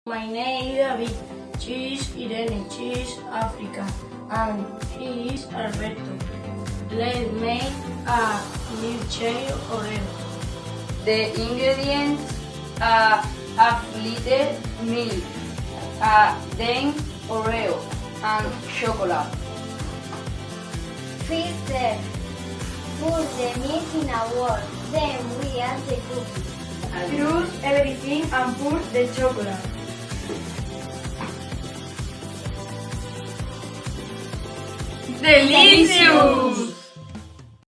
My name is David. She is Irene. She is Africa. And he is Alberto. Let's make a milkshake Oreo. The ingredients are half liter milk, then Oreo and chocolate. First step, put the milk in a bowl, then we add the cookies. Crush everything and put the chocolate. Delicious!